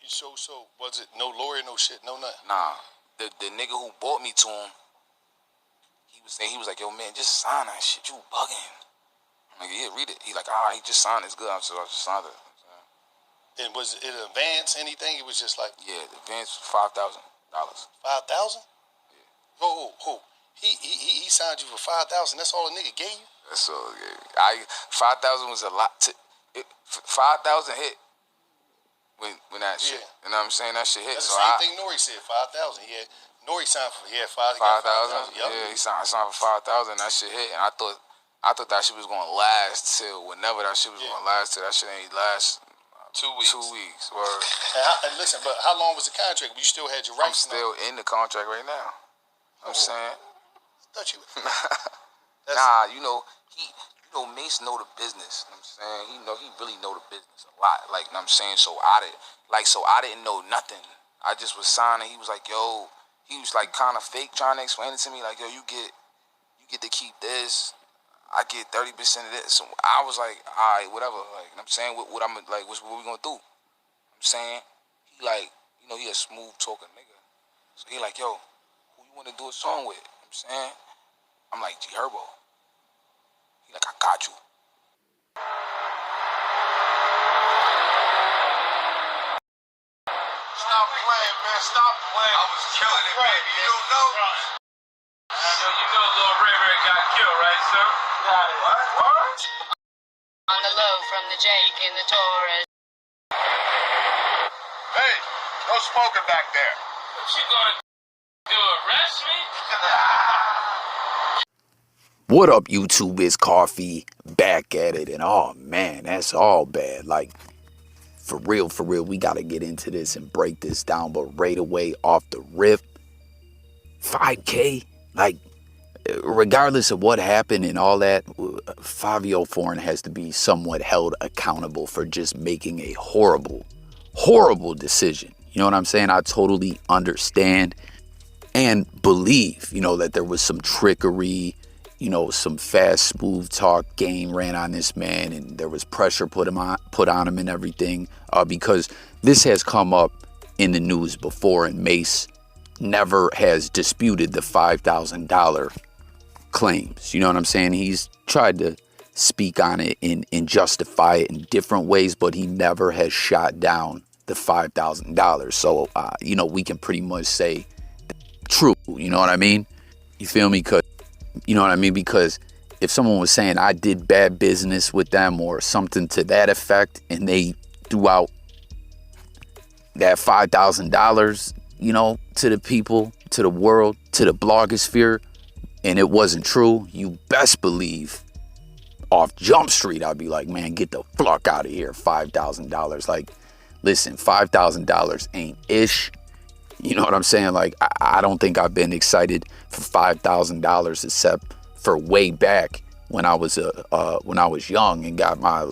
So was it no lawyer, no shit, no nothing? Nah, the nigga who bought me to him, he was like, yo man, just sign that shit. You bugging? I'm like, yeah, read it. He like, he just signed it. It's good. So I just signed it. And was it advance anything? It was just like the advance was $5,000. 5,000? Yeah. Who? He signed you for 5,000. That's all a nigga gave you. That's all. Yeah. 5,000 was a lot. 5,000 hit when that shit. You know what I'm saying? That shit hit. That's the same thing Nori said. 5,000. Yeah. Nori signed for 5,000. Yep. Yeah, he signed for 5,000. That shit hit, and I thought that shit was gonna last till whenever that shit was gonna last till. That shit ain't last 2 weeks. 2 weeks. Word. And listen, but how long was the contract? You still had your rights? I'm still in the contract right now. I'm saying. Thought you. Nah, Mase know the business. You know what I'm saying, he really know the business a lot. Like, you know what I'm saying, so I didn't know nothing. I just was signing. He was like, yo, he was like kind of fake trying to explain it to me. Like, yo, you get to keep this. I get 30% of this. So I was like, all right, whatever. Like, you know what I'm saying, what I'm like, what we gonna do? I'm saying, he like, he a smooth talking nigga. So he like, yo, who you want to do a song with? You know what I'm saying, I'm like, G Herbo. He like, I got you. Stop playing, man. Stop playing. I was killing it, baby. You don't know? Lil Ray got killed, right, sir? Got it. What? On the low from the Jake in the Taurus. Hey, no smoking back there. What you gonna do, arrest me? What up, YouTube? It's Coffee back at it, and oh man, that's all bad. Like, for real, we gotta get into this and break this down. But right away, off the rip, 5K, like, regardless of what happened and all that, Fivio Foreign has to be somewhat held accountable for just making a horrible decision. You know what I'm saying? I totally understand and believe, that there was some trickery, some fast, smooth talk game ran on this man, and there was pressure put on him and everything, because this has come up in the news before, and Mase never has disputed the $5,000 claims. You know what I'm saying? He's tried to speak on it and justify it in different ways, but he never has shot down the $5,000. So, we can pretty much say true. You know what I mean? You feel me? Because if someone was saying I did bad business with them or something to that effect, and they threw out that $5,000, to the people, to the world, to the blogosphere, and it wasn't true, you best believe off Jump Street, I'd be like, man, get the fuck out of here. $5,000. Like, listen, $5,000 ain't ish. You know what I'm saying? Like, I don't think I've been excited for $5,000 except for way back when I was young and got my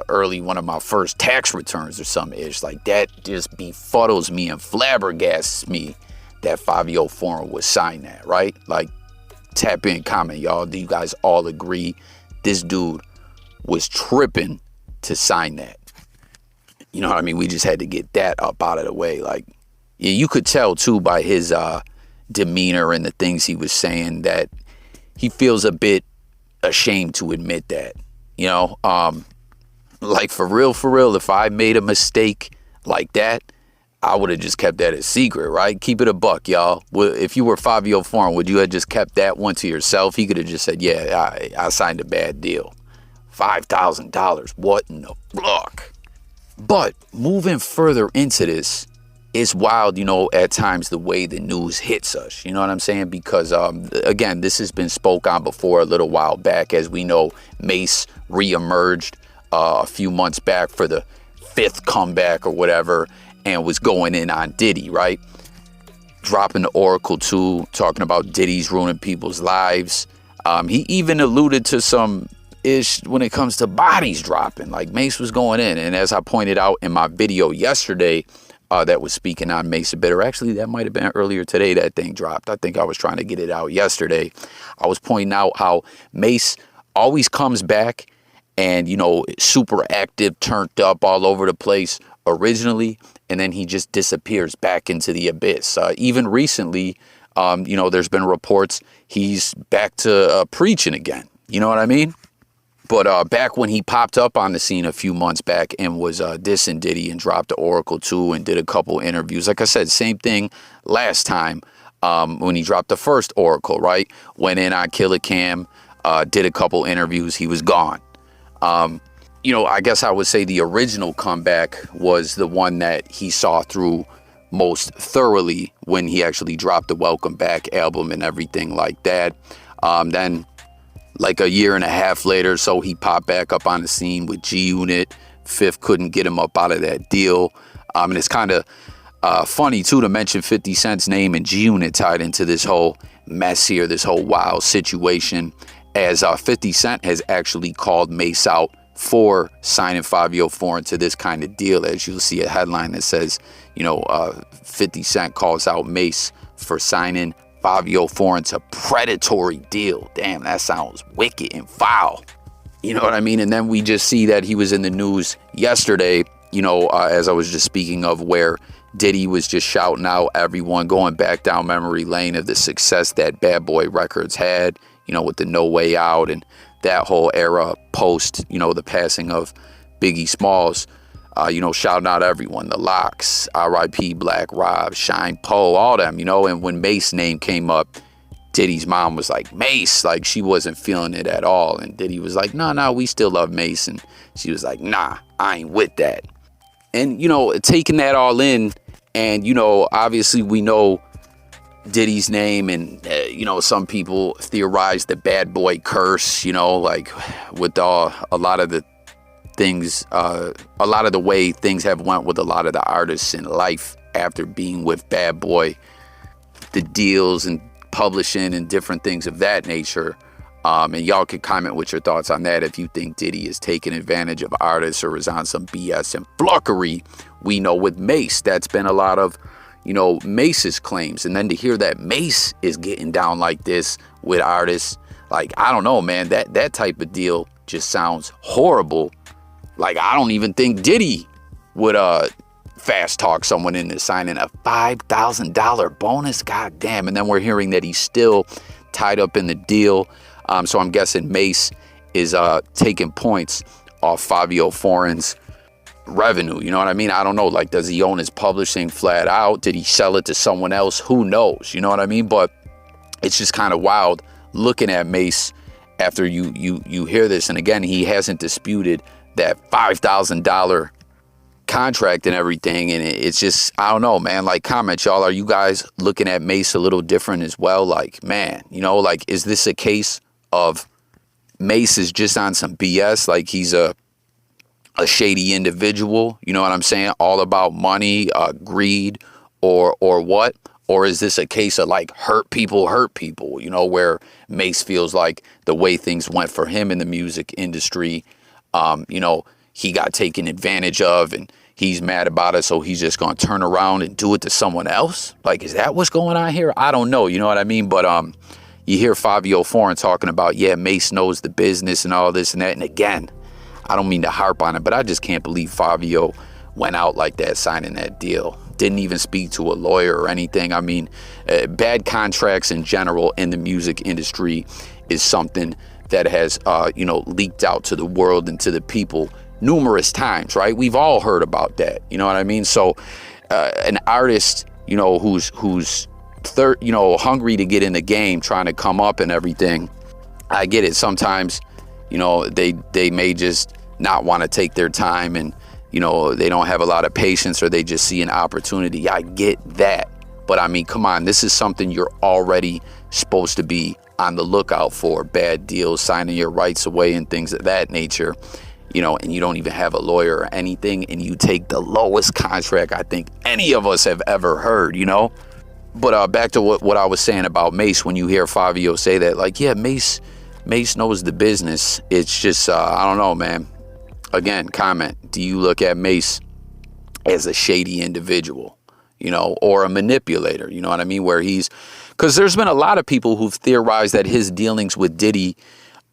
early one of my first tax returns or something ish. Like, that just befuddles me and flabbergasts me that Fivio Foreign would sign that, right? Like, tap in, comment, y'all. Do you guys all agree this dude was tripping to sign that? You know what I mean? We just had to get that up out of the way. Like, yeah, you could tell too by his demeanor and the things he was saying that he feels a bit ashamed to admit that. Like, for real, if I made a mistake like that, I would have just kept that a secret, right? Keep it a buck, y'all. If you were Fivio Foreign, would you have just kept that one to yourself? He could have just said, yeah, I signed a bad deal. $5,000, what in the fuck? But moving further into this, it's wild, at times the way the news hits us. You know what I'm saying? Because, again, this has been spoke on before a little while back. As we know, Mase reemerged a few months back for the 5th comeback or whatever, and was going in on Diddy, right? Dropping the Oracle too, talking about Diddy's ruining people's lives. He even alluded to some ish when it comes to bodies dropping. Like, Mase was going in, and as I pointed out in my video yesterday, that was speaking on Mase a bit, or actually that might have been earlier today that thing dropped. I think I was trying to get it out yesterday. I was pointing out how Mase always comes back and, super active, turned up all over the place, originally, and then he just disappears back into the abyss. Even recently, you know, there's been reports he's back to preaching again. You know what I mean? But back when he popped up on the scene a few months back and was dissing Diddy and dropped the Oracle too and did a couple interviews. Like I said, same thing last time when he dropped the first Oracle, right? Went in on Killer Cam, did a couple interviews. He was gone. You know, I guess I would say the original comeback was the one that he saw through most thoroughly when he actually dropped the Welcome Back album and everything like that. Then like a year and a half later, so he popped back up on the scene with G-Unit. Fifth couldn't get him up out of that deal. And it's kind of funny, too, to mention 50 Cent's name and G-Unit tied into this whole mess here, this whole wild situation, as 50 Cent has actually called Mase out for signing Fivio Foreign to this kind of deal. As you'll see a headline that says, you know, 50 Cent calls out Mase for signing Fivio Foreign's a predatory deal. Damn, that sounds wicked and foul. You know what I mean? And then we just see that he was in the news yesterday, you know, as I was just speaking of, where Diddy was just shouting out everyone, going back down memory lane of the success that Bad Boy Records had, you know, with the No Way Out and that whole era post, you know, the passing of Biggie Smalls. You know, shouting out everyone, the Locks, R.I.P. Black Rob, Shine Poe, all them, you know. And when Mase's name came up, Diddy's mom was like, Mase, like she wasn't feeling it at all. And Diddy was like, no, we still love Mase. And she was like, nah, I ain't with that. And, you know, taking that all in, and, you know, obviously we know Diddy's name, and, you know, some people theorize the bad boy curse, you know, like with a lot of the things, a lot of the way things have went with a lot of the artists in life after being with Bad Boy, the deals and publishing and different things of that nature. And y'all can comment with your thoughts on that if you think Diddy is taking advantage of artists or is on some BS and flunkery. We know with Mase, that's been a lot of, you know, Mase's claims. And then to hear that Mase is getting down like this with artists, like, I don't know, man, that type of deal just sounds horrible. Like, I don't even think Diddy would fast talk someone into signing a $5,000 bonus. God damn. And then we're hearing that he's still tied up in the deal. So I'm guessing Mase is taking points off Fivio Foreign's revenue. You know what I mean? I don't know. Like, does he own his publishing flat out? Did he sell it to someone else? Who knows? You know what I mean? But it's just kind of wild looking at Mase after you hear this. And again, he hasn't disputed that $5,000 contract and everything. And it's just, I don't know, man. Like, comment, y'all. Are you guys looking at Mase a little different as well? Like, man, you know, like, is this a case of Mase is just on some BS? Like, he's a shady individual, you know what I'm saying? All about money, greed, or what? Or is this a case of like hurt people, you know, where Mase feels like the way things went for him in the music industry, you know, he got taken advantage of and he's mad about it, so he's just going to turn around and do it to someone else? Like, is that what's going on here? I don't know, you know what I mean? But you hear Fivio Foreign talking about, yeah, Mase knows the business and all this and that. And again, I don't mean to harp on it, but I just can't believe Fivio went out like that, signing that deal. Didn't even speak to a lawyer or anything. I mean, bad contracts in general in the music industry is something that has, you know, leaked out to the world and to the people numerous times, right? We've all heard about that. You know what I mean? So an artist, you know, who's you know, hungry to get in the game, trying to come up and everything, I get it. Sometimes, you know, they may just not want to take their time and, you know, they don't have a lot of patience or they just see an opportunity. I get that. But I mean, come on, this is something you're already supposed to be on the lookout for. Bad deals, signing your rights away and things of that nature, you know, and you don't even have a lawyer or anything. And you take the lowest contract I think any of us have ever heard, you know. But back to what I was saying about Mase, when you hear Fivio say that, like, yeah, Mase knows the business. It's just, I don't know, man. Again, comment. Do you look at Mase as a shady individual, you know, or a manipulator? You know what I mean? Where because there's been a lot of people who've theorized that his dealings with Diddy,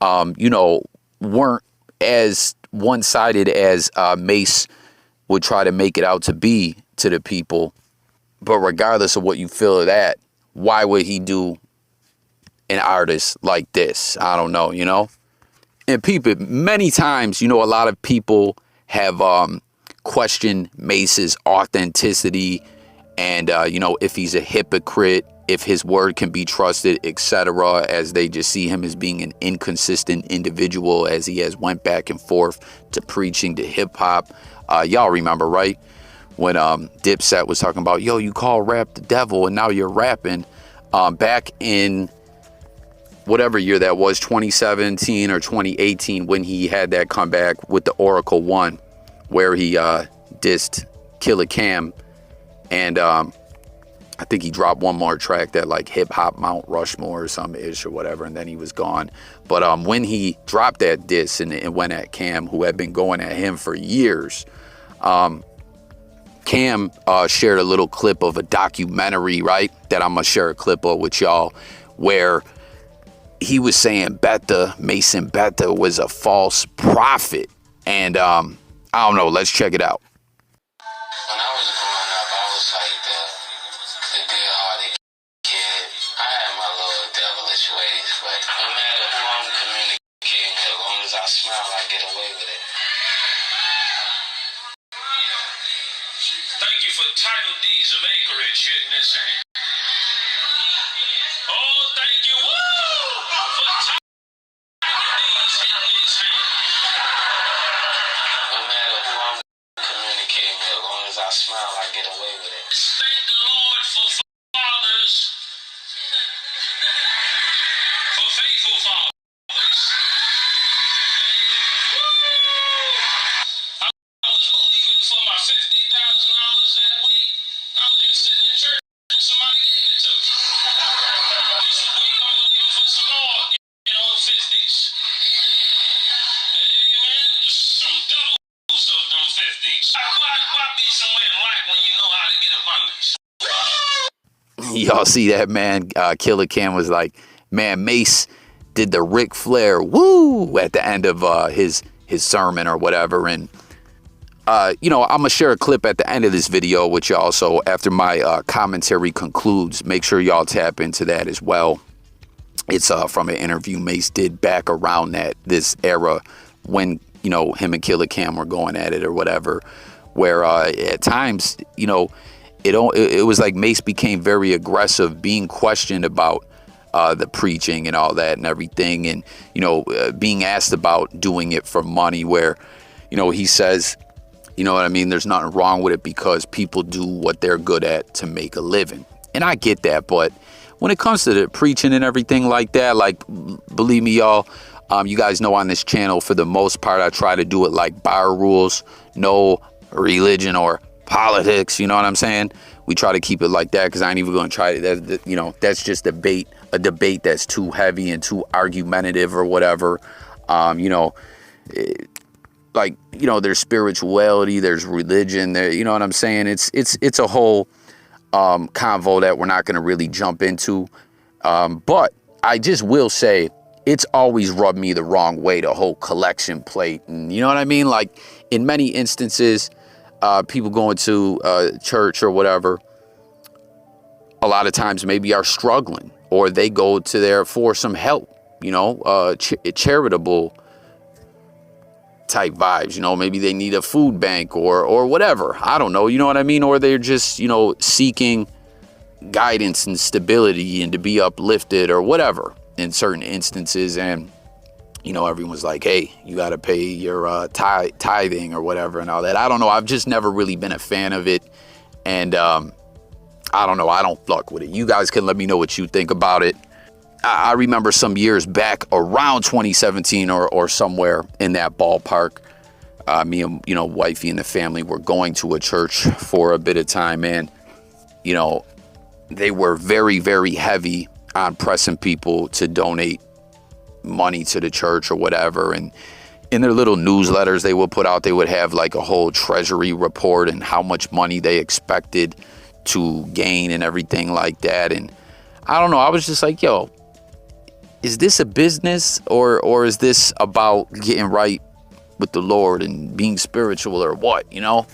you know, weren't as one-sided as Mase would try to make it out to be to the people. But regardless of what you feel of that, why would he do an artist like this? I don't know, you know? And people, many times, you know, a lot of people have questioned Mase's authenticity and, you know, if he's a hypocrite, if his word can be trusted, etc., as they just see him as being an inconsistent individual as he has went back and forth to preaching to hip hop. Y'all remember, right? When Dipset was talking about, yo, you call rap the devil and now you're rapping. Back in whatever year that was, 2017 or 2018, when he had that comeback with the Oracle One, where he dissed Killer Cam. And I think he dropped one more track that like Hip Hop Mount Rushmore or some ish or whatever, and then he was gone. But when he dropped that diss and it went at Cam, who had been going at him for years, Cam shared a little clip of a documentary, right, that I'm going to share a clip of with y'all, where he was saying Mason Betha was a false prophet. And I don't know, let's check it out. When I was growing up, I was like the good-hearted kid. I had my little devilish ways, but no matter who I'm communicating with, as long as I smile, I get away with it. Thank you for title deeds of acreage hitting this hand. Oh, thank you. Woo! For title deeds hitting this hand. No matter who I'm communicating with, as long as I smile, I get away with it. Thank the Lord for fathers, for faithful fathers. I was believing for my $50,000 that week. I was just sitting in church and somebody gave it to me. This week I'm believing for some more, you know, 50s. Amen. Some doubles of them 50s. Why be somewhere in life when you know how to get abundance? Y'all see that, man? Killer Cam was like, man, Mase did the Ric Flair woo at the end of his sermon or whatever. And you know, I'm gonna share a clip at the end of this video with y'all. So after my commentary concludes, make sure y'all tap into that as well. It's from an interview Mase did back around this era when, you know, him and Killer Cam were going at it or whatever, where at times, you know, it was like Mase became very aggressive, being questioned about the preaching and all that and everything, and, you know, being asked about doing it for money, where, you know, he says, you know what I mean, there's nothing wrong with it because people do what they're good at to make a living. And I get that, but when it comes to the preaching and everything like that, like, believe me, y'all, you guys know on this channel, for the most part, I try to do it like bar rules, no religion or politics, you know what I'm saying? We try to keep it like that, because I ain't even going to try that, you know, that's just a debate that's too heavy and too argumentative or whatever. You know, like, you know, there's spirituality, there's religion, there, you know what I'm saying? It's a whole convo that we're not going to really jump into. But I just will say, it's always rubbed me the wrong way, the whole collection plate. And you know what I mean? Like, in many instances, people going to church or whatever, a lot of times maybe are struggling, or they go to there for some help, you know, charitable type vibes, you know, maybe they need a food bank or whatever. I don't know, you know what I mean? Or they're just, you know, seeking guidance and stability and to be uplifted or whatever in certain instances. And, you know, everyone's like, hey, you got to pay your tithing or whatever and all that. I don't know. I've just never really been a fan of it. And I don't know. I don't fuck with it. You guys can let me know what you think about it. I remember some years back around 2017 or somewhere in that ballpark, me and, you know, wifey and the family were going to a church for a bit of time. And, you know, they were very, very heavy on pressing people to donate money to the church or whatever. And in their little newsletters they would put out, they would have like a whole treasury report and how much money they expected to gain and everything like that. And I don't know, I was just like, yo, is this a business or is this about getting right with the Lord and being spiritual or what, you know?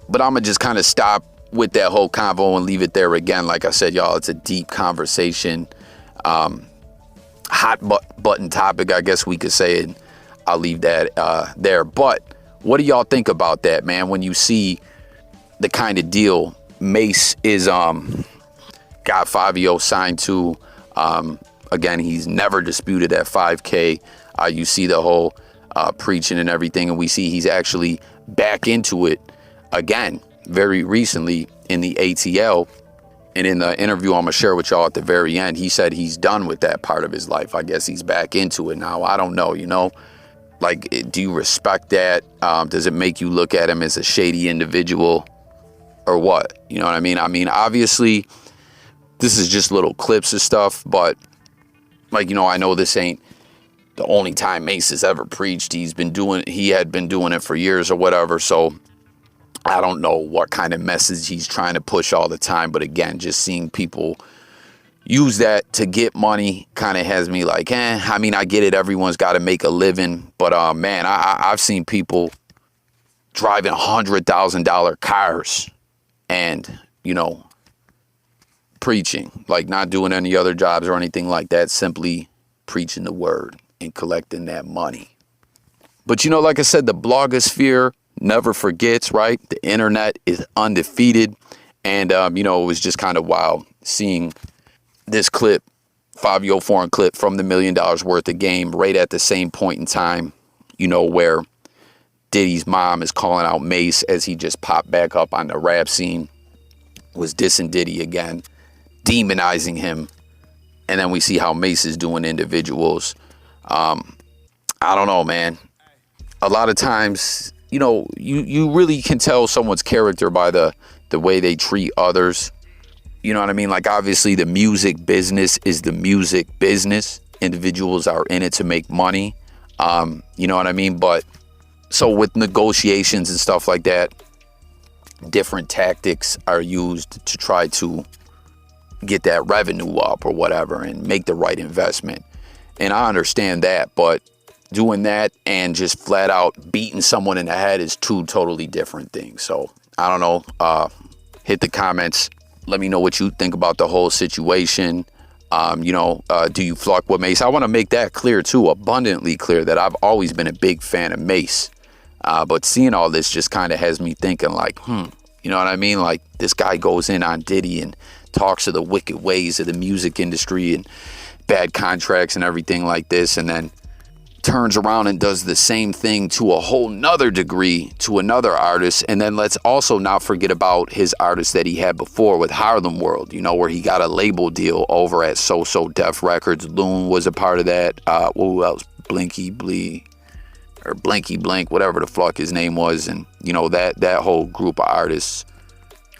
But I'm going to just kind of stop with that whole convo and leave it there again. Like I said, y'all, it's a deep conversation. Hot button topic, I guess we could say it. I'll leave that there. But what do y'all think about that, man? When you see the kind of deal Mase is got Fivio signed to, again, he's never disputed that 5K. You see the whole preaching and everything, and we see he's actually back into it again very recently in the ATL. And in the interview I'm gonna share with y'all at the very end, he said he's done with that part of his life. I guess he's back into it now. I don't know, you know, like, do you respect that? Does it make you look at him as a shady individual or what? You know what I mean? I mean, obviously this is just little clips of stuff, but like, you know, I know this ain't the only time Mase has ever preached. He had been doing it for years or whatever. So I don't know what kind of message he's trying to push all the time. But again, just seeing people use that to get money kind of has me like, I mean, I get it. Everyone's got to make a living. But man, I've seen people driving $100,000 cars and, you know, preaching, like not doing any other jobs or anything like that, simply preaching the word and collecting that money. But, you know, like I said, the blogosphere never forgets, right? The internet is undefeated. And, you know, it was just kind of wild seeing this clip, Fivio Foreign clip from the $1 Million Worth of Game, right at the same point in time, you know, where Diddy's mom is calling out Mase as he just popped back up on the rap scene, was dissing Diddy again, demonizing him. And then we see how Mase is doing individuals. I don't know, man. A lot of times, you know, you really can tell someone's character by the way they treat others. You know what I mean? Like, obviously, the music business is the music business. Individuals are in it to make money. You know what I mean? But so with negotiations and stuff like that, different tactics are used to try to get that revenue up or whatever and make the right investment. And I understand that, but doing that and just flat out beating someone in the head is two totally different things. So I don't know. Hit the comments. Let me know what you think about the whole situation. You know, do you fuck with Mase? I want to make that clear too, abundantly clear, that I've always been a big fan of Mase. But seeing all this just kind of has me thinking like, you know what I mean? Like, this guy goes in on Diddy and talks of the wicked ways of the music industry and bad contracts and everything like this, and then turns around and does the same thing to a whole nother degree to another artist. And then let's also not forget about his artist that he had before with Harlem World, you know, where he got a label deal over at So Def Records. Loon was a part of that. Who else? Blinky Blee or Blanky Blank, whatever the fuck his name was. And, you know, that whole group of artists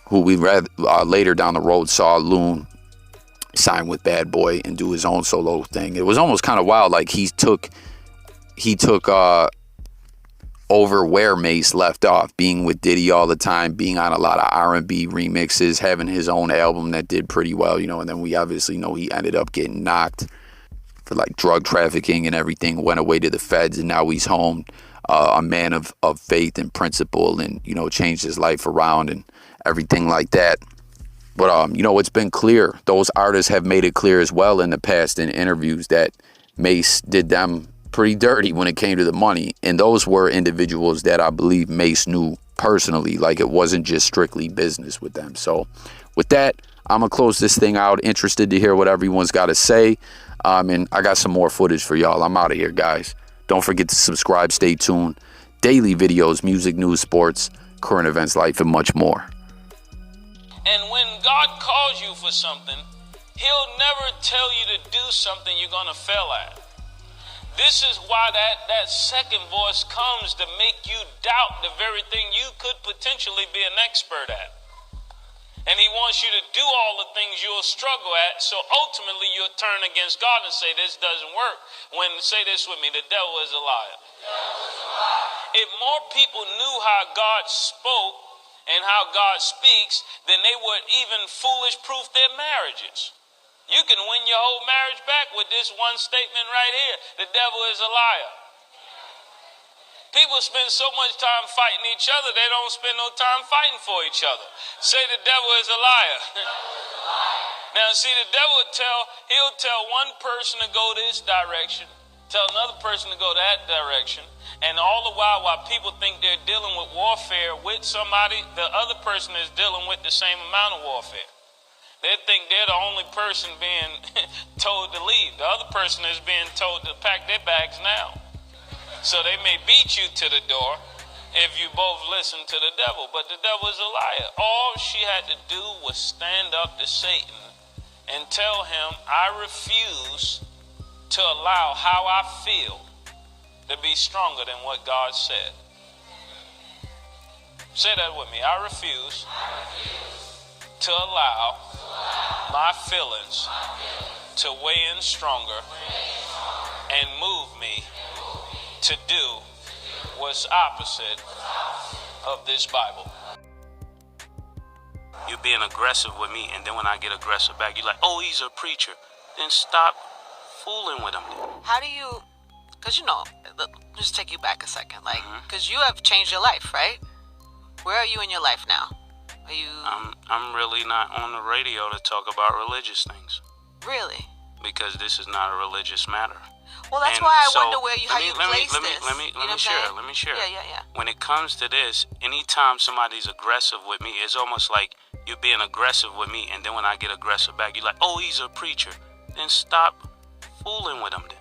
who we read later down the road saw Loon sign with Bad Boy and do his own solo thing. It was almost kind of wild. Like, he took over where Mase left off, being with Diddy all the time, being on a lot of R&B remixes, having his own album that did pretty well, you know. And then we obviously know he ended up getting knocked for like drug trafficking and everything, went away to the feds, and now he's home, a man of faith and principle, and, you know, changed his life around and everything like that. But, you know, it's been clear. Those artists have made it clear as well in the past in interviews that Mase did them pretty dirty when it came to the money. And those were individuals that I believe Mase knew personally. Like, it wasn't just strictly business with them. So with that, I'm going to close this thing out. Interested to hear what everyone's got to say. And I got some more footage for y'all. I'm out of here, guys. Don't forget to subscribe. Stay tuned. Daily videos, music, news, sports, current events, life, and much more. And when God calls you for something, he'll never tell you to do something you're going to fail at. This is why that second voice comes, to make you doubt the very thing you could potentially be an expert at. And he wants you to do all the things you'll struggle at, so ultimately you'll turn against God and say, this doesn't work. When, say this with me, the devil is a liar. If more people knew how God spoke and how God speaks, then they would even foolish-proof their marriages. You can win your whole marriage back with this one statement right here. The devil is a liar. People spend so much time fighting each other, they don't spend no time fighting for each other. Say the devil is a liar. Now, see, the devil he'll tell one person to go this direction, tell another person to go that direction, and all the while people think they're dealing with warfare with somebody, the other person is dealing with the same amount of warfare. They think they're the only person being told to leave. The other person is being told to pack their bags now. So they may beat you to the door if you both listen to the devil, but the devil is a liar. All she had to do was stand up to Satan and tell him, I refuse to allow how I feel to be stronger than what God said. Say that with me. I refuse to allow my feelings to weigh in stronger and move me to do what's opposite of this Bible. You're being aggressive with me, and then when I get aggressive back, you're like, oh, he's a preacher. Then stop fooling with him. How do you, because just take you back a second, like, because you have changed your life, right? Where are you in your life now? Are you? I'm really not on the radio to talk about religious things. Really? Because this is not a religious matter. Well, that's why I wonder how you place this. Let me share. Yeah. When it comes to this, anytime somebody's aggressive with me, it's almost like you're being aggressive with me, and then when I get aggressive back, you're like, oh, he's a preacher. Then stop fooling with him then.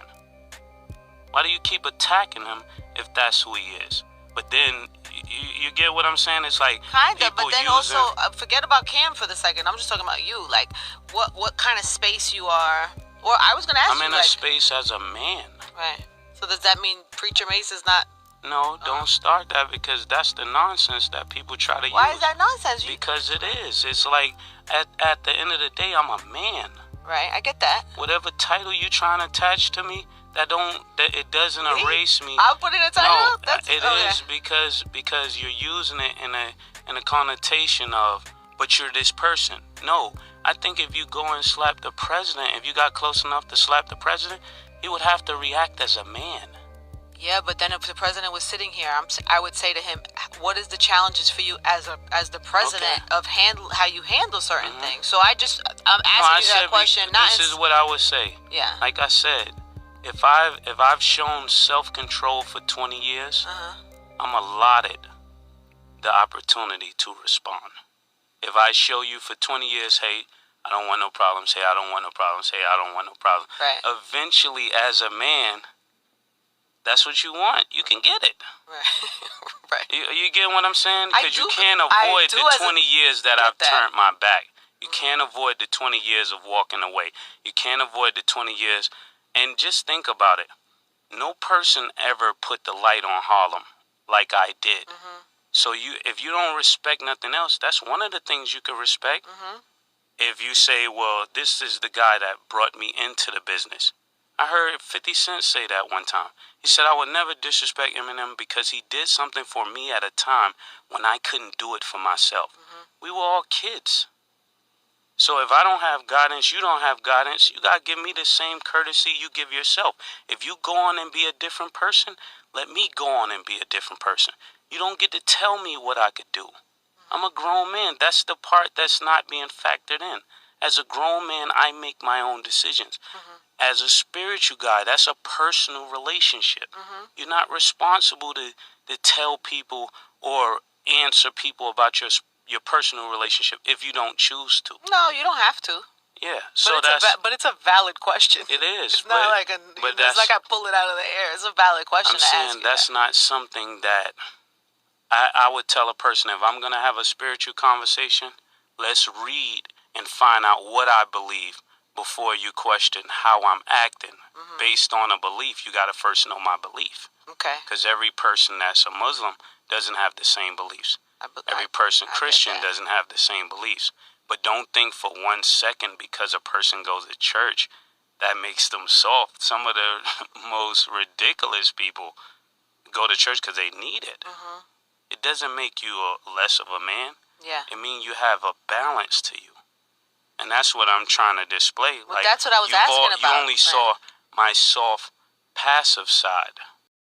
Why do you keep attacking him if that's who he is? But then, you get what I'm saying? It's like, kinda, but then also, forget about Cam for the second. I'm just talking about you. Like, what kind of space you are. Or I was going to ask you, I'm in a space as a man. Right. So does that mean Preacher Mase is not? No, don't start that, because that's the nonsense that people try to use. Why is that nonsense? Because it is. It's like, at the end of the day, I'm a man. Right, I get that. Whatever title you trying to attach to me, it doesn't erase me. I'll put it in a title? No, is because you're using it in a connotation of, but you're this person. No, I think if you go and slap the president, if you got close enough to slap the president, he would have to react as a man. Yeah, but then if the president was sitting here, I would say to him, what is the challenges for you as the president of how you handle certain things? So I'm asking you that question. This is what I would say. Yeah. Like I said, if I've shown self-control for 20 years, I'm allotted the opportunity to respond. If I show you for 20 years, hey, I don't want no problems, hey, I don't want no problems, hey, I don't want no problems. Right. Eventually, as a man, that's what you want. You can get it. Right. Right. You get what I'm saying? Because you can't avoid the 20 years that I've turned my back. You can't avoid the 20 years of walking away. You can't avoid the 20 years. And just think about it. No person ever put the light on Harlem like I did. So if you don't respect nothing else, that's one of the things you can respect. If you say, well, this is the guy that brought me into the business. I heard 50 Cent say that one time. He said, I would never disrespect Eminem because he did something for me at a time when I couldn't do it for myself. We were all kids. So if I don't have guidance, you don't have guidance, you got to give me the same courtesy you give yourself. If you go on and be a different person, let me go on and be a different person. You don't get to tell me what I could do. I'm a grown man. That's the part that's not being factored in. As a grown man, I make my own decisions. As a spiritual guy, that's a personal relationship. You're not responsible to tell people or answer people about your personal relationship if you don't choose to. No, you don't have to. Yeah, but it's a valid question. It is. It's not like it's like I pull it out of the air. It's a valid question to ask. I'm saying that's not something that I would tell a person. If I'm gonna have a spiritual conversation, let's read and find out what I believe before you question how I'm acting based on a belief. You gotta first know my belief. Okay. Because every person that's a Muslim doesn't have the same beliefs. Every person Christian doesn't have the same beliefs. But don't think for 1 second because a person goes to church, that makes them soft. Some of the most ridiculous people go to church because they need it. It doesn't make you less of a man. Yeah. It means you have a balance to you. And that's what I'm trying to display. Well, that's what I was asking about. You only saw my soft, passive side.